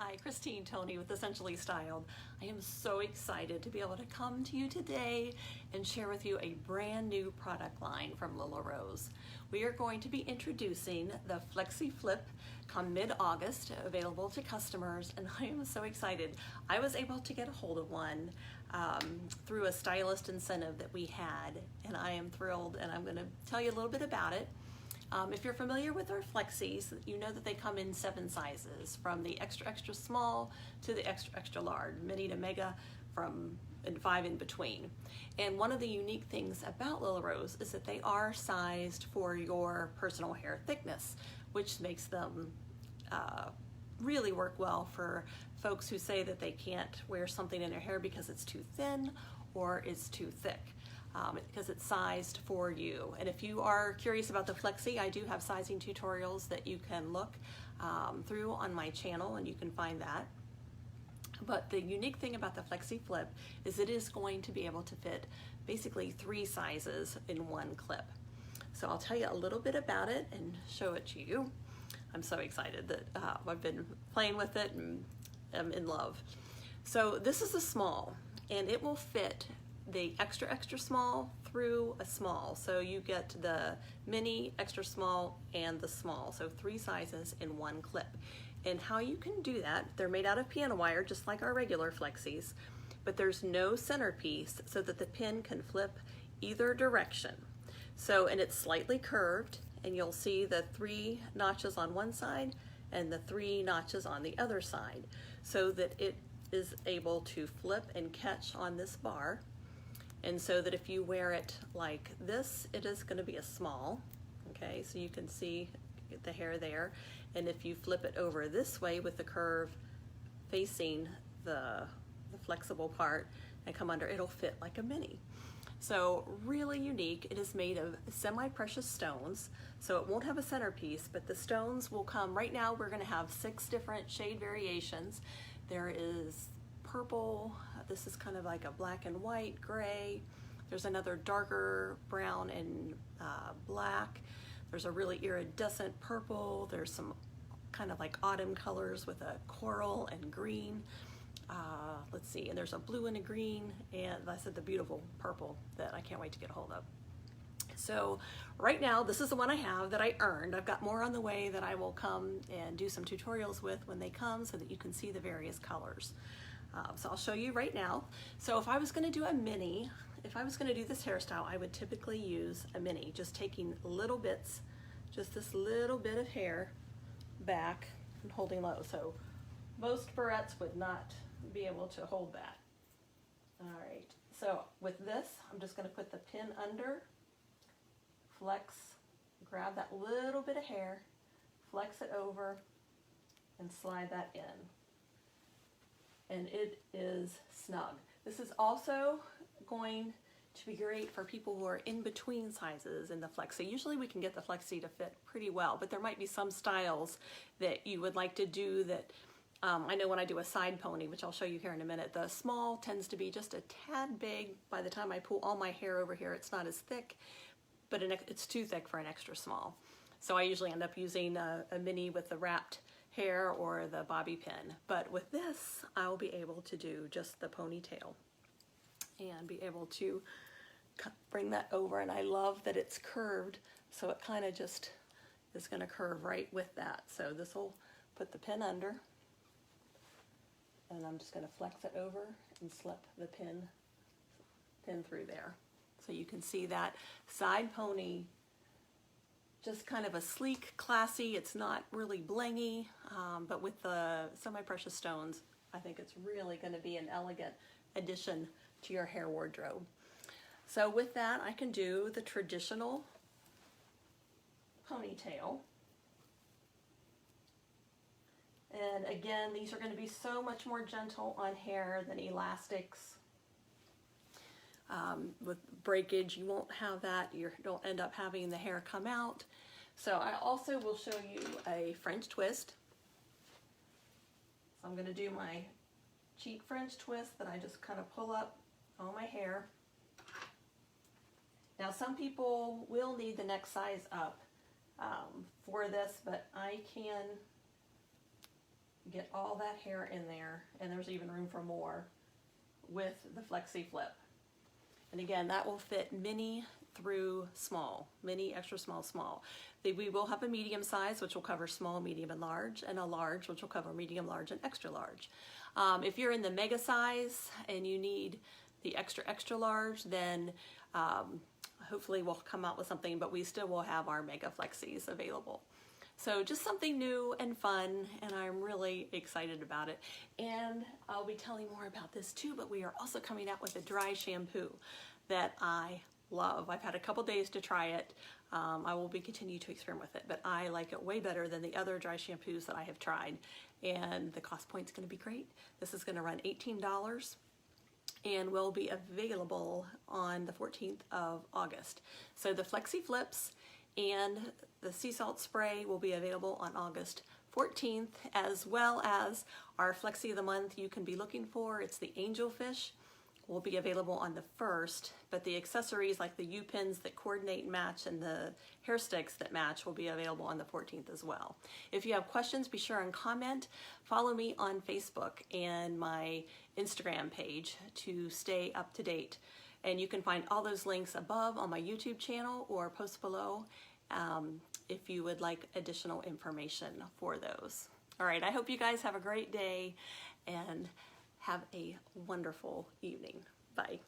Hi, Christine Toney with Essentially Styled. I am so excited to be able to come to you today and share with you a brand new product line from Lila Rose. We are going to be introducing the Flexi Flip come mid-August, available to customers, and I am so excited. I was able to get a hold of one through a stylist incentive that we had, and I am thrilled, and I'm going to tell you a little bit about it. If you're familiar with our Flexis, you know that they come in 7 sizes, from the extra extra small to the extra extra large, mini to mega, and 5 in between. And one of the unique things about Lila Rose is that they are sized for your personal hair thickness, which makes them really work well for folks who say that they can't wear something in their hair because it's too thin or it's too thick. Because it's sized for you. And if you are curious about the Flexi, I do have sizing tutorials that you can look through on my channel, and you can find that. But the unique thing about the Flexi Flip is it is going to be able to fit basically 3 sizes in one clip. So I'll tell you a little bit about it and show it to you. I'm so excited that I've been playing with it and I'm in love. So this is a small, and it will fit the extra extra small through a small, so you get the mini, extra small, and the small, so 3 sizes in one clip. And how you can do that, they're made out of piano wire just like our regular Flexis, but there's no centerpiece so that the pin can flip either direction. So, and it's slightly curved, and you'll see the 3 notches on one side and the 3 notches on the other side, so that it is able to flip and catch on this bar. And so that if you wear it like this, it is going to be a small, okay? So you can see the hair there. And if you flip it over this way with the curve facing the flexible part and come under, it'll fit like a mini. So really unique. It is made of semi-precious stones, so it won't have a centerpiece, but the stones will come. Right now we're going to have 6 different shade variations. There is purple, this is kind of like a black and white, gray. There's another darker brown and black. There's a really iridescent purple. There's some kind of like autumn colors with a coral and green. Let's see, and there's a blue and a green, and I said the beautiful purple that I can't wait to get a hold of. So right now, this is the one I have that I earned. I've got more on the way that I will come and do some tutorials with when they come so that you can see the various colors. So I'll show you right now. So if I was going to do a mini, if I was going to do this hairstyle, I would typically use a mini, just taking little bits, just this little bit of hair back and holding low. So most barrettes would not be able to hold that. All right, so with this, I'm just going to put the pin under, flex, grab that little bit of hair, flex it over, and slide that in. And it is snug. This is also going to be great for people who are in between sizes in the Flexi. Usually we can get the Flexi to fit pretty well, but there might be some styles that you would like to do that, I know when I do a side pony, which I'll show you here in a minute, the small tends to be just a tad big. By the time I pull all my hair over here, it's not as thick, but it's too thick for an extra small. So I usually end up using a mini with the wrapped hair or the bobby pin. But with this, I'll be able to do just the ponytail and be able to bring that over. And I love that it's curved, so it kind of just is going to curve right with that. So this will put the pin under, and I'm just going to flex it over and slip the pin through there. So you can see that side pony, just kind of a sleek, classy. It's not really blingy, but with the semi-precious stones, I think it's really going to be an elegant addition to your hair wardrobe. So with that, I can do the traditional ponytail. And again, these are going to be so much more gentle on hair than elastics. With breakage, you won't have that. You don't end up having the hair come out. So I also will show you a French twist. So I'm going to do my cheek French twist that I just kind of pull up on my hair. Now some people will need the next size up for this, but I can get all that hair in there, and there's even room for more with the Flexi Flip. And again, that will fit mini through small, mini, extra small, small. We will have a medium size, which will cover small, medium, and large, and a large, which will cover medium, large, and extra large. If you're in the mega size and you need the extra, extra large, then hopefully we'll come out with something, but we still will have our mega flexis available. So just something new and fun, and I'm really excited about it. And I'll be telling more about this too, but we are also coming out with a dry shampoo that I love. I've had a couple days to try it. I will be continue to experiment with it, but I like it way better than the other dry shampoos that I have tried. And the cost point's gonna be great. This is gonna run $18 and will be available on the 14th of August. So the Flexi Flips and the sea salt spray will be available on August 14th, as well as our Flexi of the month you can be looking for. It's the Angelfish. Will be available on the 1st, but the accessories like the U-pins that coordinate and match and the hair sticks that match will be available on the 14th as well. If you have questions, be sure and comment. Follow me on Facebook and my Instagram page to stay up to date. And you can find all those links above on my YouTube channel or post below if you would like additional information for those. All right, I hope you guys have a great day and have a wonderful evening. Bye.